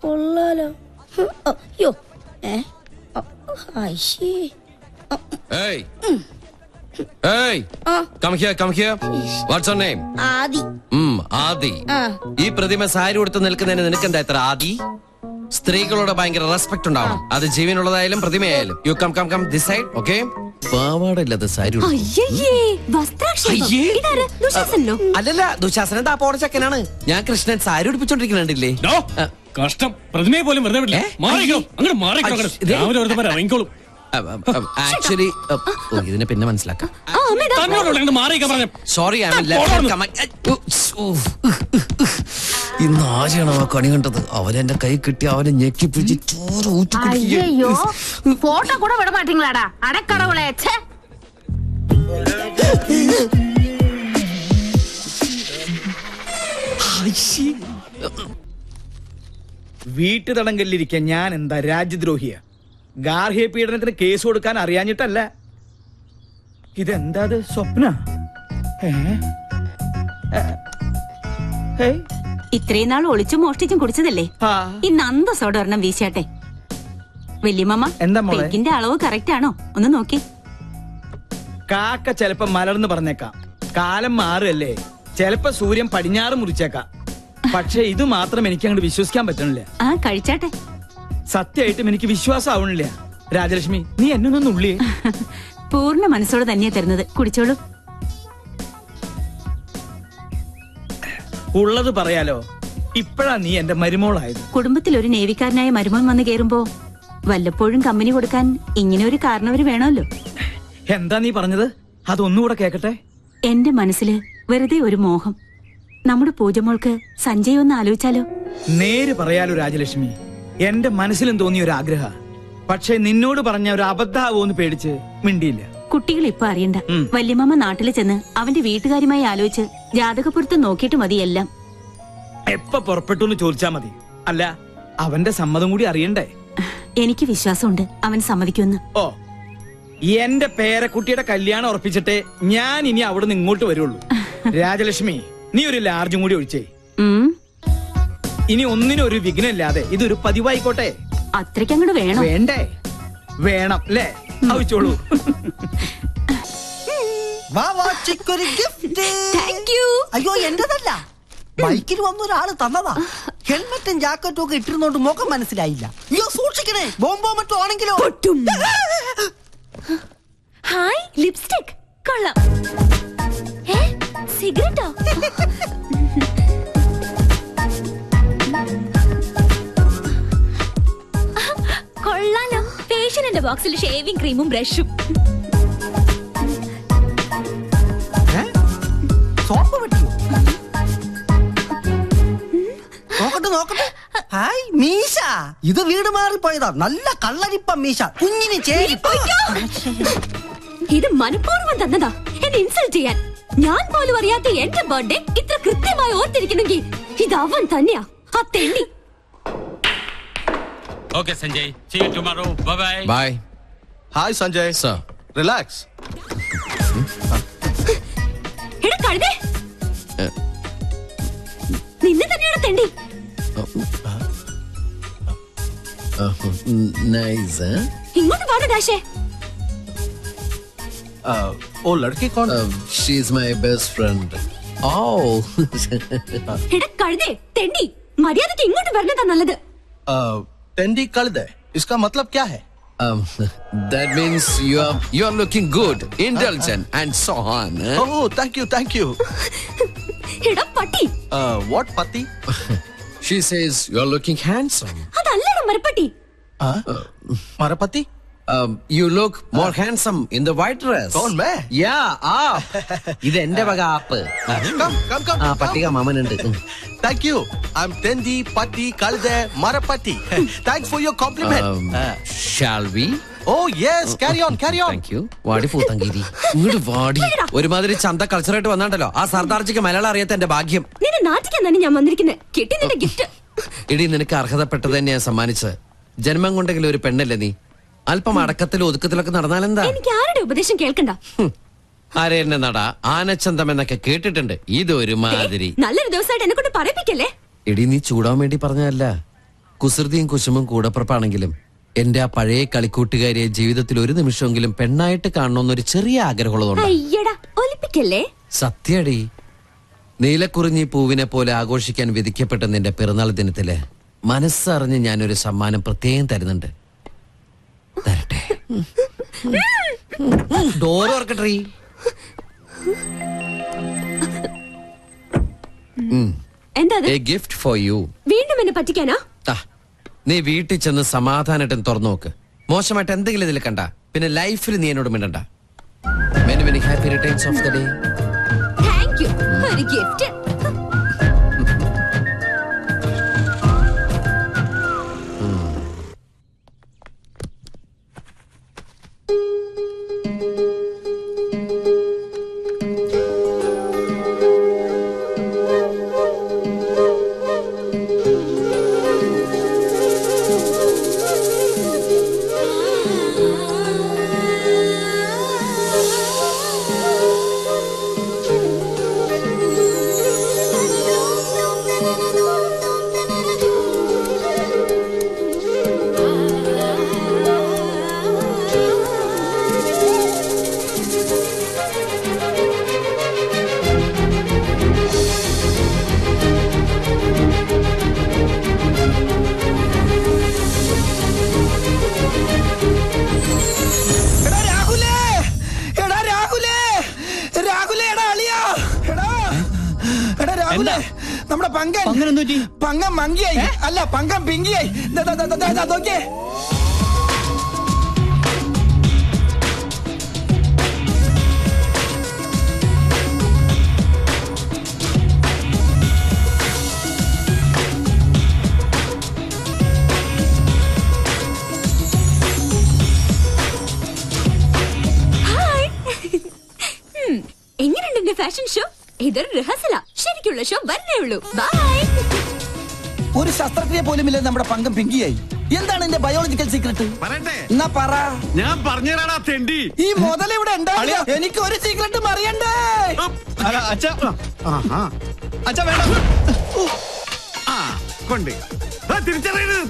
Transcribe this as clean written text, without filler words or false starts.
കൊള്ളാലോ. അയ്യോ Hey! Hey! Come here. What's your name? ആദി. ആദി. ഈ പ്രതിമ സാരി കൊടുത്ത് നിൽക്കുന്നതിന് നിനക്കെന്താ ഇത്ര ആദി? സ്ത്രീകളോട് ഭയങ്കര റെസ്പെക്ട് ഉണ്ടാവണം. അത് ജീവനുള്ളതായാലും പ്രതിമയായാലും. You come this side, okay? പാവാടില്ലാത്ത സാരി. അല്ലല്ല, ദുശാസനൻ താ പോണ ചക്കനാണ്. ഞാൻ കൃഷ്ണൻ സാരി ഉടുപ്പിച്ചോണ്ടിരിക്കുന്നുണ്ടില്ലേ? കഷ്ടം, പ്രതിമയെ പോലും വെറുതെ വിടില്ല. ഇറങ്ങിക്കോളും. ആക്ച്വലി ഇതിനെ പിന്നെ മനസ്സിലാക്കാം. സോറി, ഇന്ന് ആരെയാണ് ആ കണി കണ്ടത്? അവനെന്റെ കൈ കിട്ടി അവനെ ഞെക്കി പിടിച്ച് ചോറ് അയ്യോ, ഫോട്ടോ കൂടെ വിട മാറ്റീങ്ങളാടാ അടക്കടവുളെ. വീട്ടുതടങ്കലിരിക്കാൻ ഞാൻ എന്താ രാജ്യദ്രോഹിയ? ഗാർഹിക പീഡനത്തിന് കേസ് കൊടുക്കാൻ അറിയാഞ്ഞിട്ടല്ല. ഇതെന്താ സ്വപ്ന? ഇത്രയും നാൾ ഒളിച്ചും മോഷ്ടിച്ചും കുടിച്ചതല്ലേ, ഇന്ന് അന്തസ്സോടെ ഒരെണ്ണം വീശാട്ടെ. വല്യമ്മ, പെക്കിന്റെ അളവ് കറക്റ്റ് ആണോ ഒന്ന് നോക്കി. കാക്ക ചെലപ്പോ മലർന്ന് പറഞ്ഞേക്കാം, കാലം മാറുകയല്ലേ, ചെലപ്പോ സൂര്യൻ പടിഞ്ഞാറ് മുറിച്ചേക്കാം. പക്ഷെ ഇത് മാത്രം എനിക്ക് അങ്ങോട്ട് വിശ്വസിക്കാൻ പറ്റണില്ല. കഴിച്ചാട്ടെ. സത്യമായിട്ടും എനിക്ക് വിശ്വാസം ആവണില്ല. രാജലക്ഷ്മി, നീ എന്നൊന്നും ഉള്ളിയേ. പൂർണ്ണ മനസ്സോടെ തന്നെയാ തരുന്നത്, കുടിച്ചോളൂ. ഉള്ളത് പറയാലോ, ഇപ്പഴാ നീ എന്റെ മരുമോളായത്. കുടുംബത്തിൽ ഒരു നേവിക്കാരനായ മരുമോൻ വന്ന് കേറുമ്പോ വല്ലപ്പോഴും കമ്പനി കൊടുക്കാൻ ഇങ്ങനെ ഒരു കാരണവര് വേണമല്ലോ. എന്താ നീ പറഞ്ഞത്? അതൊന്നുകൂടെ കേക്കട്ടെ. എന്റെ മനസ്സില് വെറുതെ ഒരു മോഹം. നമ്മുടെ പൂജമോൾക്ക് സഞ്ജയ് ഒന്ന് ആലോചിച്ചാലോ? നേര് പറയാലോ രാജലക്ഷ്മി, എന്റെ മനസ്സിലും തോന്നിയ ഒരു ആഗ്രഹ. പക്ഷെ നിന്നോട് പറഞ്ഞ ഒരു അബദ്ധാവോന്ന് പേടിച്ച് മിണ്ടിയില്ല. കുട്ടികൾ ഇപ്പൊ അറിയണ്ട. വല്യമ്മ നാട്ടിൽ ചെന്ന് അവന്റെ വീട്ടുകാരുമായി ആലോചിച്ച് ജാതകപ്പുറത്ത് നോക്കിയിട്ട് മതി എല്ലാം. എപ്പ പുറപ്പെട്ടു എന്ന് ചോദിച്ചാ മതി. അല്ല, അവന്റെ സമ്മതം കൂടി അറിയണ്ടേ? എനിക്ക് വിശ്വാസമുണ്ട് അവൻ സമ്മതിക്കുമെന്ന്. ഓ, എന്റെ പേരക്കുട്ടിയുടെ കല്യാണം ഉറപ്പിച്ചിട്ടേ ഞാൻ ഇനി അവിടുന്ന് ഇങ്ങോട്ട് വരുള്ളൂ. രാജലക്ഷ്മി, നീ ഒരു ലാർജും കൂടി ഒഴിച്ചേ. ഇനി ഒന്നിനും ഒരു വിഘ്നമില്ലാതെ ഇതൊരു പതിവായിക്കോട്ടെ. അത്രയ്ക്കങ്ങോട്ട് വേണം. വേണ്ടേ? വേണം അല്ലേ? ആവശ്യമുള്ളൂ. അയ്യോ, എന്റേതല്ല, ബൈക്കിൽ വന്ന ഒരാള് തന്നതാ. ഹെൽമെറ്റും ജാക്കറ്റും ഒക്കെ ഇട്ടിരുന്നോണ്ട് മുഖം മനസ്സിലായില്ല. അയ്യോ, സൂക്ഷിക്കണേ, ബോംബോ മറ്റോ ആണെങ്കിലോ. ഹായ്, ലിപ്സ്റ്റിക് കൊള്ളാം. സിഗരറ്റോ? കൊള്ളാലോ. ഫേഷ്യലിന്റെ ബോക്സിൽ ഷേവിംഗ് ക്രീമും ബ്രഷും. സോപ്പ് പറ്റിയോ? നോക്കട്ടെ. ഹായ്, മീശ. ഇത് വീട് മാറിപ്പോയതാ. നല്ല കള്ളരിപ്പ മീശ, കുഞ്ഞിന് ചേരിപ്പ. ഇത് മനഃപൂർവ്വം തന്നതാ എന്നെ ഇൻസൾട്ട് ചെയ്യാൻ. ഞാൻ പോലും അറിയാത്ത എന്റെ ബർത്ത്ഡേ ഇത്ര കൃത്യമായി ഓർത്തിരിക്കണമെങ്കിൽ ഇത് അവൻ തന്നെയാ, ആ തെണ്ടി. Okay, Sanjay. See you tomorrow. Bye-bye. Bye. Hi, Sanjay. Sir. Relax. എടാ കഴുതേ, നിന്നെ തന്നെയാണ് തെണ്ടി. Nice, huh? ഇങ്ങോട്ട് പാട് ഡാഷേ. Oh, लड़की कौन? She's my best friend. Oh. എടാ കഴുതേ, തെണ്ടി, മര്യാദയ്ക്ക് ഇങ്ങോട്ട് വരണതാ നല്ലത്. टेंडी कल्द है, इसका मतलब क्या है? That means you are looking good, intelligent, and so on. Oh, thank you. എടാ പട്ടി. What pati? She says you are looking handsome. അതല്ലടാ മരപ്പട്ടി. Marapati? You look more handsome in the white dress. कौन मैं? Yeah, ഇത് എന്റെ വക app. Come. പട്ടിക മാമനുണ്ട്. Thank you. I'm Tendi Patti Kalde Marapati. Thanks for your compliment. Shall we? Oh yes, carry on. Thank you. വാടി പൂത്തങ്കേരി, ഇങ്ങോട്ട് വാടി. ഒരുമാതിരി ചന്ത കൾച്ചറായിട്ട് വന്നാണ്ടല്ലോ. ആ സർദാർജിക്ക് മലയാളം അറിയാത്ത എന്റെ ഭാഗ്യം. നിന്നെ നാട്ടിക്കാൻ തന്നെ ഞാൻ വന്നിരിക്കുന്നത്. കിട്ടി നിന്റെ ഗിഫ്റ്റ്. ഇടി, നിനക്ക് അർഹതപ്പെട്ടത് തന്നെയാ സമ്മാനിച്ചത്. ജന്മം കൊണ്ടെങ്കിലും ഒരു പെണ്ണല്ലേ നീ? അല്പം അടക്കത്തിലും ഒതുക്കത്തിലൊക്കെ നടന്നാലെന്താ? എനിക്ക് ആരുടെ ഉപദേശം കേൾക്കണ്ട. ആരെന്നെ നട ആനച്ചന്തം എന്നൊക്കെ കേട്ടിട്ടുണ്ട്. ഇതൊരു മാതിരി. നല്ലൊരു ദിവസമായിട്ട് എന്നെ കൊണ്ട് പറയിപ്പിക്കല്ലേ. എടി നീ ചൂടാൻ വേണ്ടി പറഞ്ഞതല്ല. കുസൃതിയും കുശുമും കൂടപ്പുറപ്പാണെങ്കിലും എന്റെ ആ പഴയ കളിക്കൂട്ടുകാരിയെ ജീവിതത്തിൽ ഒരു നിമിഷമെങ്കിലും പെണ്ണായിട്ട് കാണണമെന്നൊരു ചെറിയ ആഗ്രഹമുള്ളതുകൊണ്ട്. അയ്യടാ ഒലിപ്പിക്കല്ലേ. സത്യടി, നീലക്കുറിഞ്ഞി പൂവിനെ പോലെ ആഘോഷിക്കാൻ വിധിക്കപ്പെട്ട നിന്റെ പിറന്നാൾ ദിനത്തില് മനസ്സറിഞ്ഞ് ഞാനൊരു സമ്മാനം പ്രത്യേകം തരുന്നുണ്ട്. തരട്ടെ. ഡോർ ഓർക്കട്ടെ. എന്താ എ ഗിഫ്റ്റ് ഫോർ യു. വീണ്ടും എന്നെ പറ്റിക്കാനാ? നീ വീട്ടിൽ ചെന്ന് സമാധാനമായിട്ട് തുറന്നു നോക്ക്. മോശമായിട്ട് എന്തെങ്കിലും ഇതിൽ കണ്ട പിന്നെ ലൈഫിൽ നീ എന്നോട് മിണ്ടണ്ട. Many many happy returns of the day. Thank you. ഒരു ഗിഫ്റ്റ്. നമ്മുടെ പങ്കം മങ്കിയായി അല്ല പങ്കം പിങ്കിയായി. നോക്കിയേ. എങ്ങനെയുണ്ട് എന്റെ ഫാഷൻ ഷോ? ഇതൊരു റിഹേഴ്സലാ. ശരിക്കുള്ള ഷോ വരണേ ഉള്ളൂ. ബൈ. ഒരു ശസ്ത്രക്രിയ പോലും ഇല്ല നമ്മുടെ പങ്കം പിങ്കിയായി. എന്താണ് എന്റെ ബയോളജിക്കൽ സീക്രട്ട്? എന്നാ പറ. ഞാൻ പറഞ്ഞുതരാടാ തെണ്ടി. ഈ മുതൽ ഇവിടെ ഉണ്ടാവില്ല. എനിക്ക് ഒരു സീക്രട്ടും അറിയണ്ടേ. അച്ഛാ വേണ്ട. കൊണ്ട് തിരിച്ചറിയരുത്.